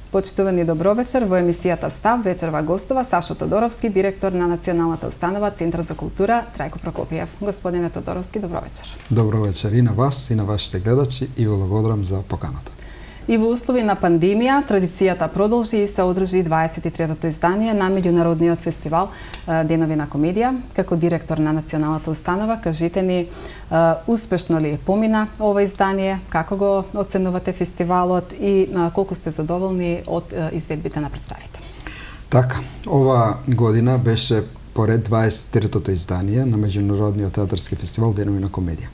Почитувани добровечер, во емисијата Став вечерва гостува Сашо Тодоровски, директор на Националната установа Центар за култура Трајко Прокопиев. Господине Тодоровски, добровечер. Добровечер и на вас и на вашите гледачи и благодарам за поканата. И во услови на пандемија, традицијата продолжи и се одржи 23-то издание на меѓународниот фестивал Денови на комедија. Како директор на Националната установа, кажете ни успешно ли помина ова издание, како го оценувате фестивалот и колку сте задоволни од изведбите на представите? Така, ова година беше поред 23-то издание на меѓународниот театарски фестивал Денови на комедија.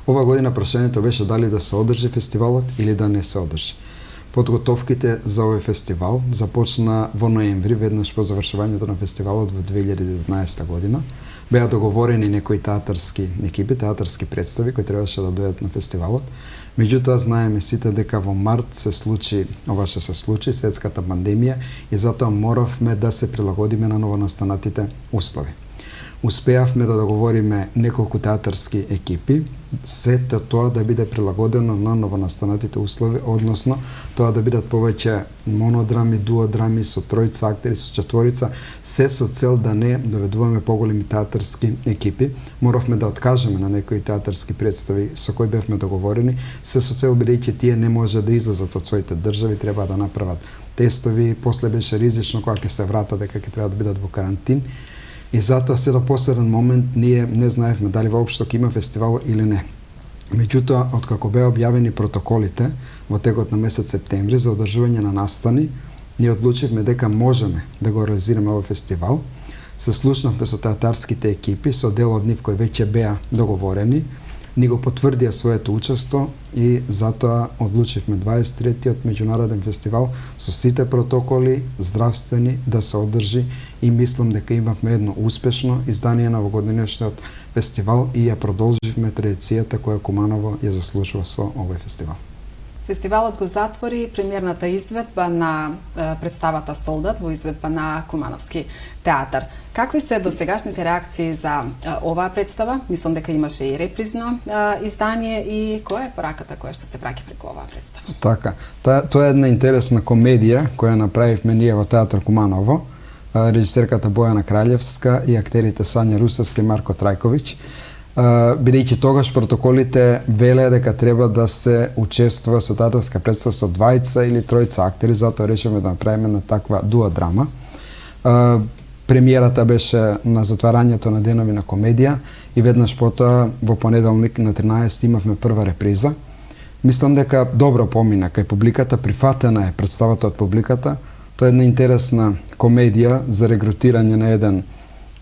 Ова година прашањето беше дали да се одржи фестивалот или да не се одржи. Подготовките за овој фестивал започна во ноември, веднаш по завршувањето на фестивалот во 2019 година. Беа договорени некои театарски екипи, театарски представи кои требаше да дојдат на фестивалот. Меѓутоа, знаеме сите дека во март се случи светската пандемија и затоа моравме да се прилагодиме на новонастанатите услови. Успеавме да договориме неколку театарски екипи, сето тоа да биде прилагодено на новонастанатите услови, односно тоа да бидат повеќе монодрами, дуодрами со тројца актери, со четворица, се со цел да не доведуваме поголеми театарски екипи. Моравме да откажеме на некои театарски представи со кои бевме договорени, се со цел бидејќи тие не може да излезат од своите држави, треба да направат тестови, после беше ризично кога ќе се вратат дека ќе треба да бидат во карантин. И затоа се до последен момент ние не знаевме дали воопшто ќе има фестивал или не. Меѓутоа, откако беа објавени протоколите во текот на месец септември за одржување на настани, ние одлучивме дека можеме да го реализираме овој фестивал. Се слушнавме со театарските екипи, со дел од нив кои веќе беа договорени, ни го потврдија своето учество и затоа одлучивме 23-тиот меѓународен фестивал со сите протоколи здравствени да се одржи и мислам дека имавме едно успешно издание на овогодишниот фестивал и ја продолживме традицијата која Куманово ја заслужува со овој фестивал. Фестивалот го затвори премиерната изведба на представата Солдат во изведба на Кумановски театар. Какви се досегашните реакции за оваа представа? Мислам дека имаше и репризно издание и која е пораката која што се праќа преку оваа представа? Така, тоа е една интересна комедија која направивме ние во театар Куманово. Режисерката Бојана Краљевска и актерите Сања Русевска и Марко Трајковиќ. Бидејќи тогаш протоколите велеа дека треба да се учествува со театарска представа со двајца или тројца актери, затоа решивме да направиме на таква дуодрама. Премиерата беше на затварањето на Денови на комедија и веднаш потоа во понеделник на 13 имавме прва реприза. Мислам дека добро помина кај публиката, прифатена е представата од публиката. Тоа е една интересна комедија за регрутирање на еден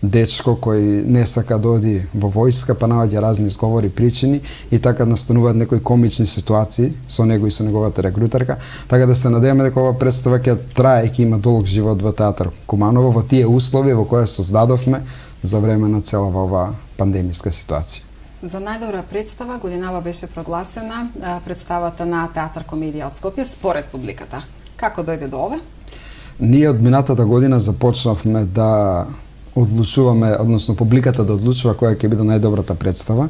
дечко кој не сака да оди во војска, па наоѓа разни изговори, причини и така настануваат некои комични ситуации со него и со неговата регрутарка. Така да се надеваме дека ова представа ќе трае и ќе има долг живот во театар Куманово во тие услови во кои создадовме за време на целава оваа пандемиска ситуација. За најдобра представа годинава беше прогласена представата на театар комедија од Скопје според публиката. Како дојде до ова? Ние од минатата година започнавме да одлучуваме, односно публиката да одлучува која ќе биде најдобрата представа.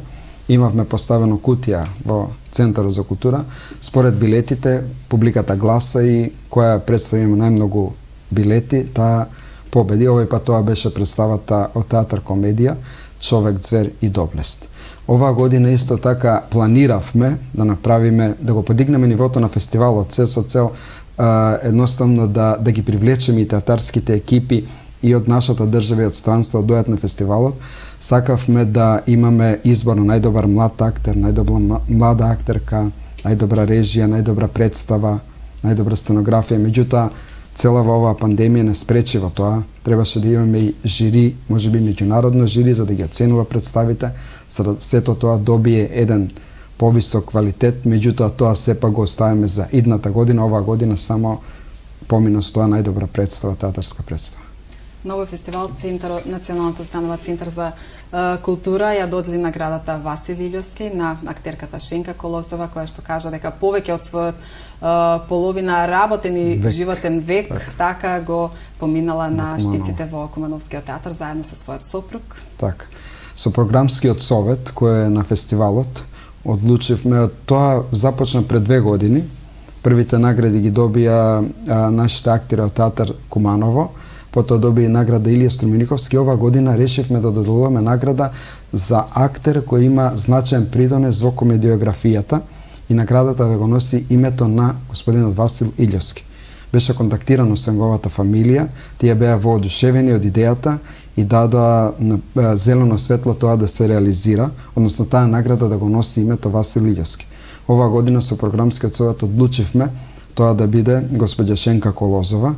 Имавме поставено кутија во Центарот за култура. Според билетите, публиката гласа и која представа има најмногу билети, таа победи. Овој пат тоа беше представата од театар комедија Човек, ѕвер и доблест. Оваа година исто така планиравме да направиме, да го подигнеме нивото на фестивалот, се со цел едноставно да ги привлечеме и театарските екипи и од нашата држава и од странство да дојат на фестивалот. Сакавме да имаме избор на најдобар млад актер, најдобра млада актерка, најдобра режија, најдобра представа, најдобра сценографија. Меѓутоа, целава оваа пандемија не спречи во тоа. Требаше да имаме и жири, можеби меѓународно жири, за да ги оценува представите, за да сето тоа добие еден повисок квалитет. Меѓутоа, тоа сепак го оставиме за идната година. Оваа година само помина со тоа најдобра представа, театарска представа. На овој фестивал Националната установа Центар за култура ја додели наградата Васил Илјовски на актерката Шенка Колосова, која што кажа дека повеќе од својот половина работен и животен век, така го поминала на штиците во Кумановскиот театар заедно со својот сопруг. Така. Со програмскиот совет кој е на фестивалот, одлучивме, тоа започна пред 2 години, Првите награди ги добија нашите актери од театар Куманово, потоа добија награда Илија Струмениковски. Ова година решивме да доделуваме награда за актер кој има значаен придонес во комедиографијата и наградата да го носи името на господинот Васил Илјовски. Беше контактирано со неговата фамилија, тие беа воодушевени од идејата и дадоа зелено светло тоа да се реализира, односно таа награда да го носи името Васил Илјовски. Оваа година со програмскиот совет одлучивме тоа да биде господја Шенка Колозова,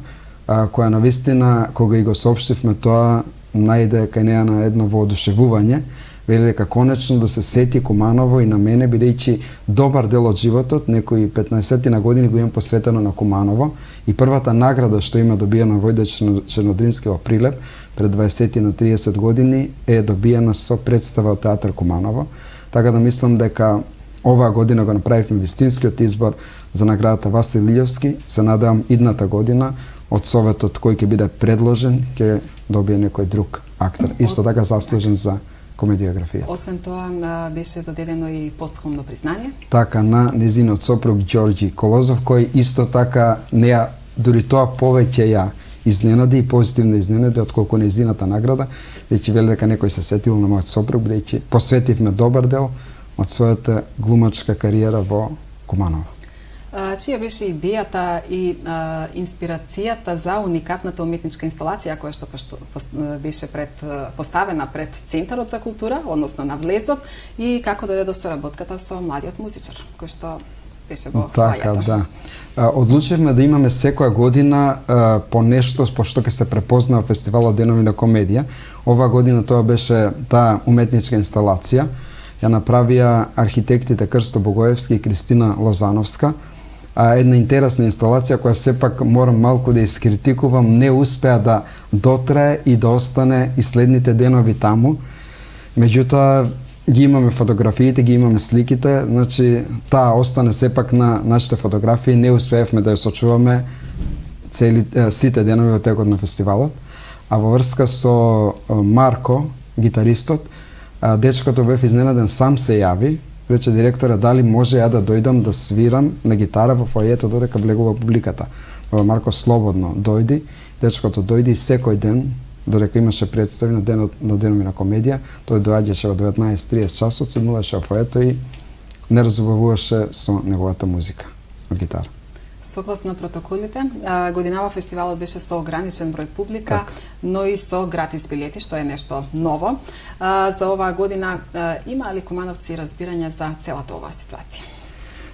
која навистина, кога и го соопштивме тоа, најде кај неа на едно воодушевување, вели дека конечно да се сети Куманово и на мене, бидејќи добар дел од животот, некои 15 на години го имам посветено на Куманово и првата награда што има добиена Војде Чернодрински во Прилеп пред 20 на 30 години е добиена со представа од театар Куманово, така да мислам дека оваа година го направивме вистинскиот избор за наградата Васил Илјовски. Се надевам идната година од советот кој ќе биде предложен ќе добие некој друг актер, исто така заслужен за комедиографија. Освен тоа, беше доделено и постхумно признание. Така, на незиниот сопруг Ѓорѓи Колозов, кој исто така неа, дури тоа повеќе ја изненади и позитивно изненади отколку незината награда, веќе вели дека некој се сетил на мојот сопруг, бидејќи посветивме добар дел од својата глумачка кариера во Куманово. Чија беше идејата и инспирацијата за уникатната уметничка инсталација која што беше поставена пред Центарот за култура, односно на влезот, и како дојде до соработката со младиот музичар, кој што беше во Така, да. Одлучивме да имаме секоја година по нешто по што ќе се препознава фестивалот Денови на комедија. Оваа година тоа беше таа уметничка инсталација. Ја направија архитектите Крсто Богоевски и Кристина Лозановска. Една интересна инсталација која сепак морам малку да искритикувам, не успеа да дотрае и да остане и следните денови таму. Меѓутоа ги имаме фотографиите, ги имаме сликите, значи таа остане сепак на нашите фотографии, не успеевме да ја сочуваме сите денови во текот на фестивалот. А во врска со Марко, гитаристот, дечкото бев изненаден, сам се јави, рече директора дали може ја да дојдам да свирам на гитара во фојето додека влегува публиката. Марко слободно дојди, дечкото дојди и секој ден, додека имаше представи на Денови на комедија, тој доаѓаше во 19:30 часот, седнуваше во фојето и не разубавуваше со неговата музика од гитара. Согласно протоколите, годинава фестивалот беше со ограничен број публика, но и со гратис билети, што е нешто ново. За оваа година има ли кумановци разбирање за целата оваа ситуација?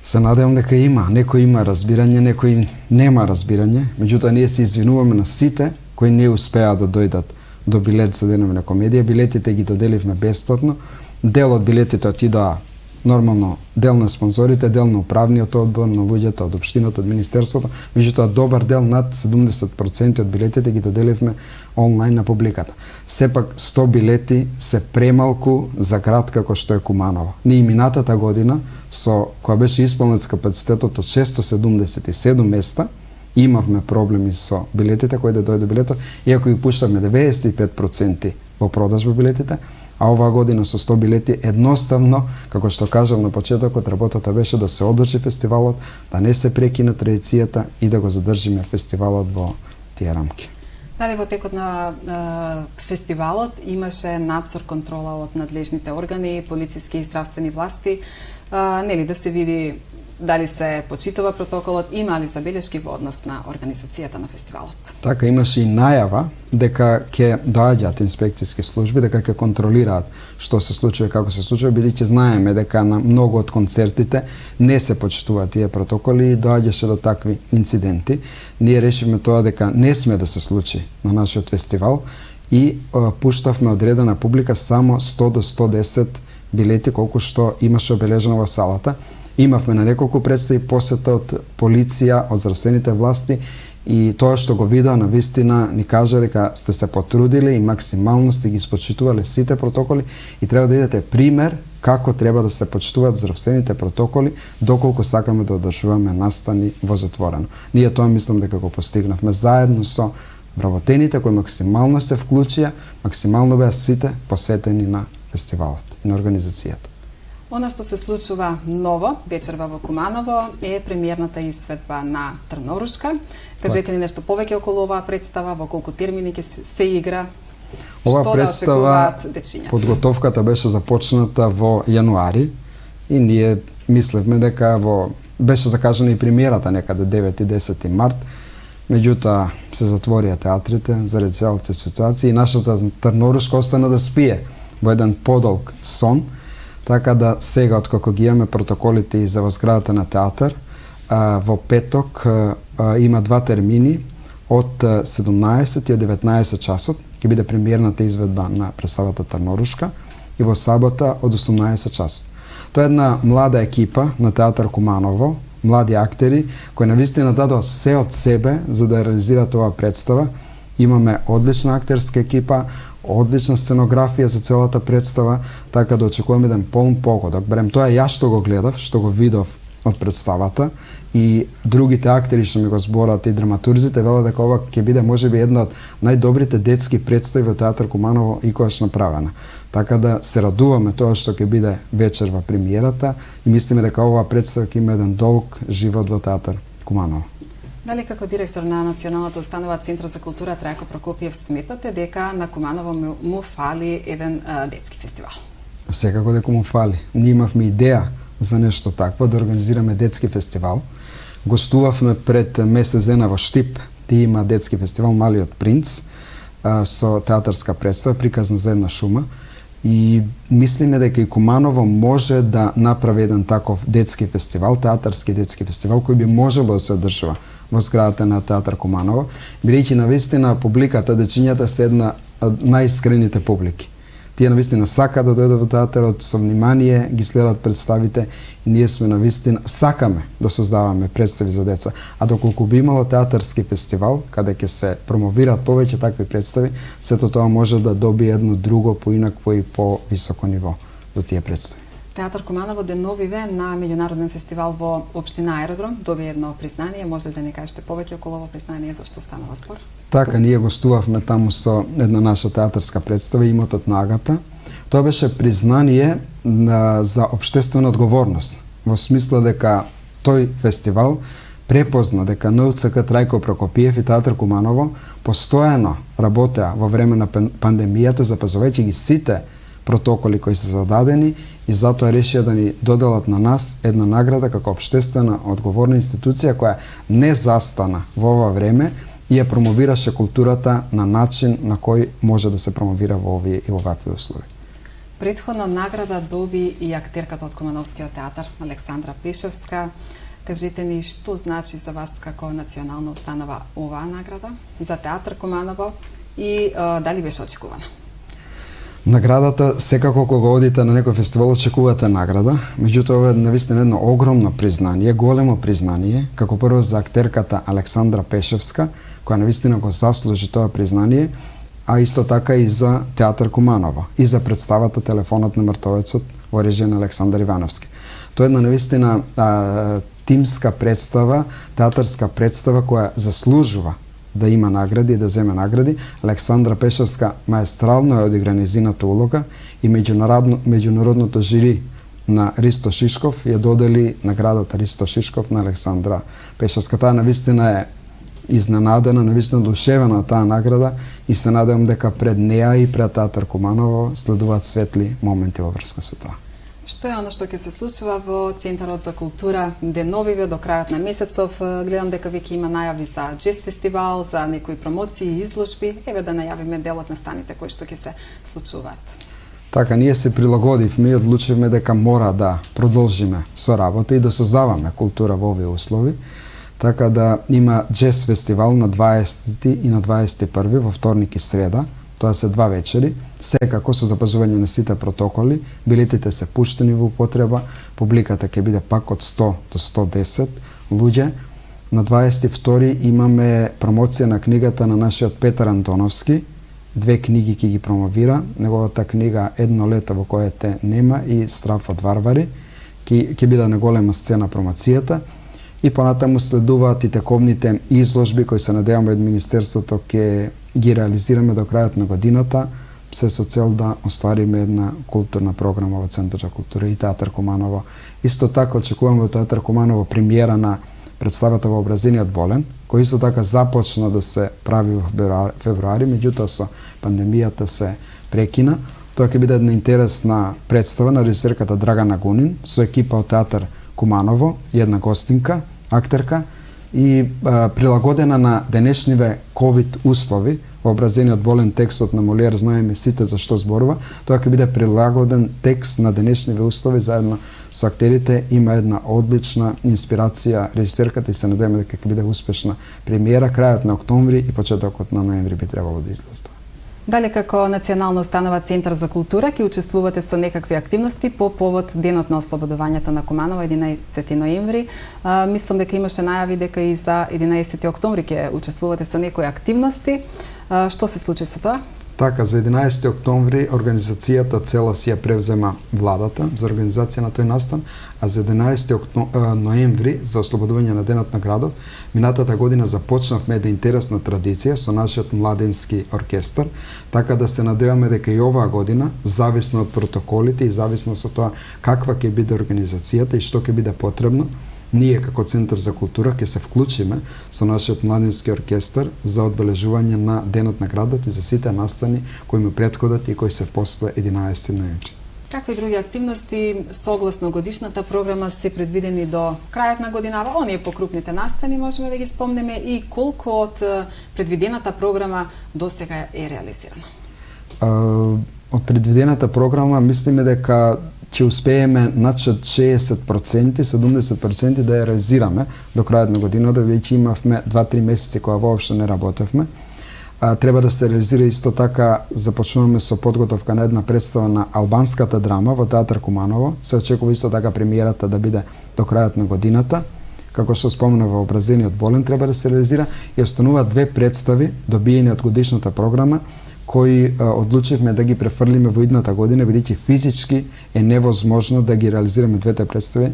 Се надевам дека има. Некој има разбирање, некој нема разбирање. Меѓутоа, ние се извинуваме на сите кои не успеа да дојдат до билет за Денови на комедија. Билетите ги доделивме бесплатно. Дел од билетите отидоа нормално, дел на спонзорите, дел на управниот одбор, на луѓето од општината, од министерството, меѓутоа добар дел, над 70% од билетите ги доделивме онлайн на публиката. Сепак 100 билети се премалку за град како што е Куманово. Ние минатата година, која беше исполнет капацитетот од 677 места, имавме проблеми со билетите, кои да дојде билетот, иако ги пуштавме 95% во продажба билетите, а оваа година со 100 билети едноставно, како што кажав на почетокот, работата беше да се одржи фестивалот, да не се прекине традицијата и да го задржиме фестивалот во тие рамки. Дали во текот на фестивалот имаше надзор, контрола од надлежните органи, полициски и здравствени власти, нели да се види дали се почитува протоколот, има ли забелешки во однос на организацијата на фестивалот? Така, имаше и најава дека ќе доаѓаат инспекцијски служби, дека ќе контролираат што се случува и како се случува, бидејќи знаеме дека на многу од концертите не се почитуваат тие протоколи и доаѓаше до такви инциденти. Ние решивме тоа дека не сме да се случи на нашиот фестивал и пуштавме одредена публика само 100 до 110 билети колку што имаше обележено во салата. Имавме на неколку представи посета од полиција, од здравствените власти и тоа што го видеа на вистина ни кажа дека сте се потрудили и максимално сте ги спочитувале сите протоколи и треба да видите пример како треба да се почитуваат здравствените протоколи доколку сакаме да одржуваме настани во затворено. Ние тоа мислам дека го постигнавме заедно со вработените кои максимално се вклучија, максимално беа сите посветени на фестивалот и на организацијата. Она што се случува ново вечерва во Куманово е премиерната изведба на Трнорушка. Кажете ни нешто повеќе околу оваа представа, во колку термини ќе се игра, Ова што представа, да очекуваат дечињата. подготовката беше започната во јануари и ние мислевме дека беше закажана и премиерата некаде 9 и 10 март. Меѓутоа се затворија театрите заради целата ситуација и нашата Трнорушка остана да спие во еден подолг сон, така да сега откако ги имаме протоколите и за во зградата на театар, во петок има два термини од 17 и од 19 часот ќе биде премиерната изведба на представата Трнорушка и во сабота од 18 часот. Тоа е една млада екипа на театар Куманово, млади актери кои навистина дадоа се од себе за да реализираат оваа представа. Имаме одлична актерска екипа, одлична сценографија за целата представа, така да очекуваме еден полн погодок. Берем тоа јас што го гледав, што го видов од представата и другите актери што ми го зборат и драматурзите велат дека ова ќе биде можеби една од најдобрите детски представи во театар Куманово икогаш направена. Така да се радуваме тоа што ќе биде вечерва премиерата и мислиме дека оваа представа ќе има еден долг живот во театар Куманово. Дали како директор на Националната установа Центар за култура Трајко Прокопиев сметате дека на Куманово му фали еден детски фестивал? Секако дека му фали. Ние имавме идеја за нешто такво, да организираме детски фестивал. Гостувавме пред месец дена во Штип, ти има детски фестивал Малиот принц, со театарска представа, приказна за една шума. И мислиме дека и Куманово може да направи еден таков детски фестивал, театарски детски фестивал, кој би можело да се одржува во зградата на театар Куманово, бидејќи навистина публиката, дечињата се една од најискрените публики. Тие навистина сака да дојдат во театарот, со внимание ги следат представите и ние сме навистина сакаме да создаваме представи за деца. А доколку би имало театарски фестивал, каде ќе се промовираат повеќе такви представи, сето тоа може да добие едно друго, поинакво и по-високо ниво за тие представи. Театар Куманово деновиве на меѓународен фестивал во општина Аеродром доби едно признание. Може ли да ни кажете повеќе околу ово признание, зашто станува збор? Така, ние гостувавме таму со една наша театарска представа Имотот на Агата. Тоа беше признание за општествена одговорност, во смисла дека тој фестивал препозна дека НУЦК Трајко Прокопиев и театар Куманово постојано работеа во време на пандемијата, запазувајќи ги сите протоколи кои се зададени и затоа решија да ни доделат на нас една награда како општествена одговорна институција која не застана во ова време и ја промовираше културата на начин на кој може да се промовира во овие и овакви услови. Претходно награда доби и актерката од Кумановскиот театар Александра Пешевска. Кажете ни што значи за вас како национална установа оваа награда за театар Куманово и дали беше очекувана? Наградата, секако кога одите на некој фестивал, очекувате награда, меѓутоа ова е навистина едно огромно признание, големо признание, како прво за актерката Александра Пешевска, која навистина го заслужи тоа признание, а исто така и за театар Куманово, и за представата Телефонот на мртовецот во режија на Александар Ивановски. Тоа е една навистина тимска представа, театарска представа која заслужува да има награди и да земе награди. Александра Пешевска маестрално е одигра нејзината улога и меѓународното жири на Ристо Шишков ја додели наградата Ристо Шишков на Александра Пешевска. Таа навистина е изненадена, навистина одушевена од таа награда и се надевам дека пред неа и пред театар Куманово следуваат светли моменти во врска со тоа. Што е оно што ќе се случува во Центарот за култура деновиве до крајот на месецов? Гледам дека веќе има најави за джез фестивал, за некои промоции и изложби. Еве да најавиме делот на станите кои што ќе се случуваат. Така, ние се прилагодивме и одлучивме дека мора да продолжиме со работа и да создаваме култура во овие услови. Така да има джез фестивал на 20 и на 21 во вторник и среда. Тоа се два вечери, секако со запазување на сите протоколи, билетите се пуштени во употреба, публиката ќе биде пак од 100 до 110 луѓе. На 22 имаме промоција на книгата на нашиот Петар Антоновски, две книги ќе ги промовира, неговата книга Едно лето во кое те нема и Страф од варвари, ќе биде на голема сцена промоцијата. И понатаму следуваат и тековните изложби кои се надеваме од Министерството ќе ги реализираме до крајот на годината. се со цел да оствариме една културна програма во Центар за култура и Театар Куманово. Исто така очекуваме во Театар Куманово премиера на представата Вообразениот болен, кој исто така започна да се прави во февруари, меѓутоа со пандемијата се прекина. Тоа ќе биде една интересна представа на режисерката Драгана Гунин со екипа од Театар Куманово, една гостинка, актерка и прилагодена на денешниве ковид услови. Вообразениот болен, текстот на Молиер, знаеме сите за што зборува, тоа ќе биде прилагоден текст на денешниве услови заедно со актерите. Има една одлична инспирација режисерката и се надеваме дека ќе биде успешна премиера крајот на октомври и почетокот на ноември би требало да излезе. Дали како Национална установа Центар за култура ќе учествувате со некакви активности по повод денот на ослободувањето на Куманово 11 ноември? Мислам дека имаше најави дека и за 11 октомври ќе учествувате со некои активности. Што се случи со тоа? Така, за 11 октомври организацијата цела си ја превзема владата за организација на тој настан, а за 11 ноември за ослободување на денот на градов, минатата година започнавме една интересна традиција со нашиот младенски оркестар, така да се надеваме дека и оваа година, зависно од протоколите и зависно со тоа каква ќе биде организацијата и што ќе биде потребно, ние како Центар за култура ќе се вклучиме со нашиот младински оркестар за одбележување на денот на градот и за сите настани кои му претходат и кои се после 11 ноември. Какви други активности согласно годишната програма се предвидени до крајот на годинава? Оние покрупните настани можеме да ги спомнеме и колку од предвидената програма досега е реализирана? Од предвидената програма мислиме дека ќе успееме начад 60%, 70% да ја реализираме до крајот на годината, веќе имавме 2-3 месеци кога воопшто не работевме. Треба да се реализира исто така, започнуваме со подготовка на една представа на албанската драма во Театар Куманово. Се очекува исто така премиерата да биде до крајот на годината. Како што спомна Вообразениот болен треба да се реализира и остануваат две представи добиени од годишната програма кои одлучивме да ги префрлиме во идната година, бидејќи физички е невозможно да ги реализираме двете представи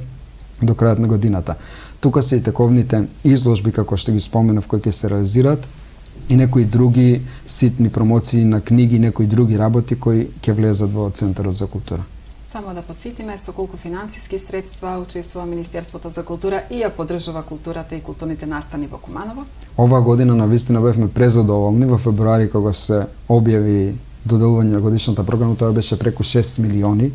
до крајот на годината. Тука се и тековните изложби, како што ги споменав, кои ќе се реализираат, и некои други ситни промоции на книги, некои други работи кои ќе влезат во Центарот за култура. Само да подсетиме со колку финансиски средства учествува Министерството за култура и ја поддржува културата и културните настани во Куманово? Оваа година навистина бевме презадоволни. Во февруари кога се објави доделување на годишната програма, тоа беше преку 6 милиони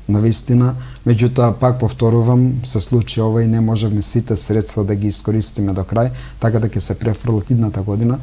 навистина. Меѓутоа, пак повторувам, се случи ова и не можевме сите средства да ги искористиме до крај, така да ќе се префрлат идната година.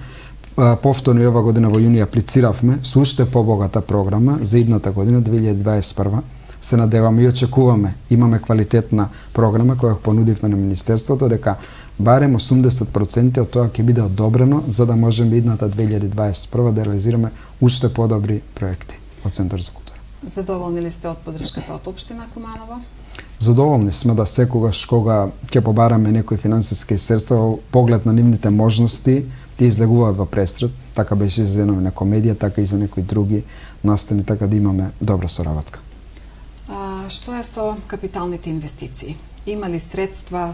Повторно и ова година во јуни аплициравме со уште побогата програма за идната година 2021. Се надеваме и очекуваме, имаме квалитетна програма која понудивме на Министерството, дека барем 80% од тоа ќе биде одобрено за да можеме идната 2021 да реализираме уште подобри проекти од Центар за култура. Задоволни ли сте од поддршката од општина Куманово? Задоволни сме да секогаш кога ќе побараме некои финансиски средства, поглед на нивните можности, ти излегуваат во пресред. Така беше и за Денови на комедија, така и за некои други настани, така да имаме добра соработка. Што е со капиталните инвестиции? Има ли средства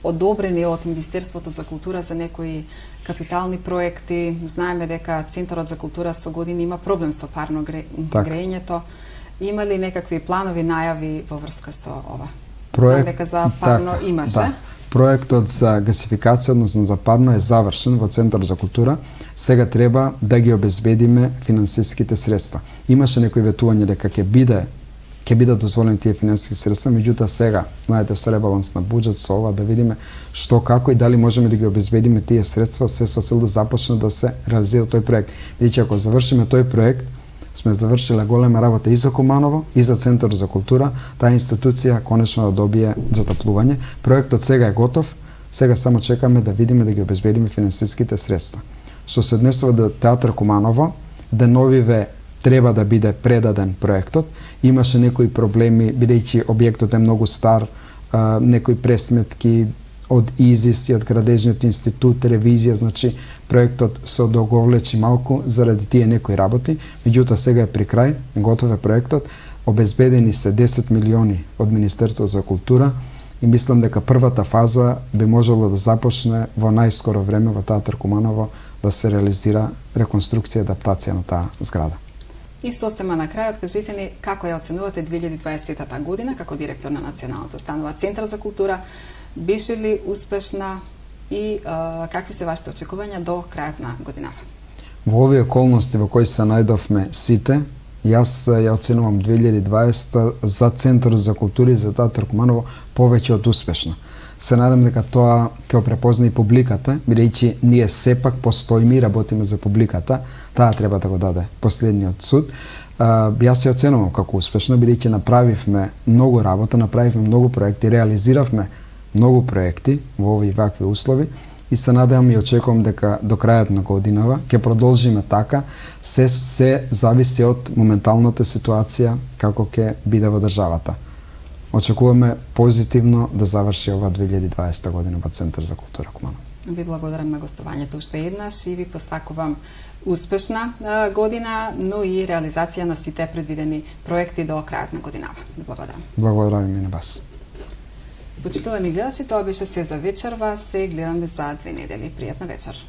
одобрени од Министерството за култура за некои капитални проекти? Знаеме дека Центарот за култура со години има проблем со парно грејењето. Има ли некакви планови најави во врска со ова? Знам дека за парно имаше. Да. Проектот за гасификација, односно за парно, е завршен во Центар за култура. Сега треба да ги обезбедиме финансиските средства. Имаше некои ветување дека ќе бидат дозволени тие финансиски средства, меѓутоа сега, знаете, со ребаланс на буџет, со ова да видиме што, како и дали можеме да ги обезбедиме тие средства, се со цел да започне да се реализира тој проект. Бидејќи ако завршиме тој проект, сме завршиле голема работа и за Куманово, и за Центар за култура, таа институција конечно да добие затоплување. Проектот сега е готов, сега само чекаме да видиме да ги обезбедиме финансиските средства. Што се однесува до Театар Куманово, деновиве треба да биде предаден проектот. Имаше некои проблеми, бидејќи објектот е многу стар, некои пресметки од ИЗИС и од Градежниот институт, ревизија, значи проектот се одоговлечи малку заради тие некои работи, меѓутоа сега е при крај, готов е проектот, обезбедени се 10 милиони од Министерството за култура и мислам дека првата фаза би можела да започне во најскоро време во Театар Куманово да се реализира реконструкција и адаптација на таа зграда. И сосема на крајот, кажите ни како ја оценувате 2020 година како директор на Националната установа Центар за култура, беше ли успешна и какви се вашите очекувања до крајот на годината? Во овие околности во кои се најдовме сите, јас ја оценувам 2020 за Центарот за култура и за театар Куманово повеќе од успешна. Се надам дека тоа ќе препозна и публиката, бидејќи ние сепак постоиме и работиме за публиката, таа треба да го даде последниот суд. Јас се оценувам како успешно, бидејќи направивме многу работа, направивме многу проекти, реализиравме многу проекти во овие вакви услови и се надевам и очекувам дека до крајот на годинава ќе продолжиме така, се зависи од моменталната ситуација како ќе биде во државата. Очекуваме позитивно да заврши ова 2020 година во Центар за култура Куманово. Ви благодарам на гостувањето уште еднаш и ви посакувам успешна година, но и реализација на сите предвидени проекти до крајот на годинава. Ви благодарам. Благодарам и на вас. Почитувани гледачи, тоа беше се за вечерва, се гледаме за 2 недели. Пријатна вечер.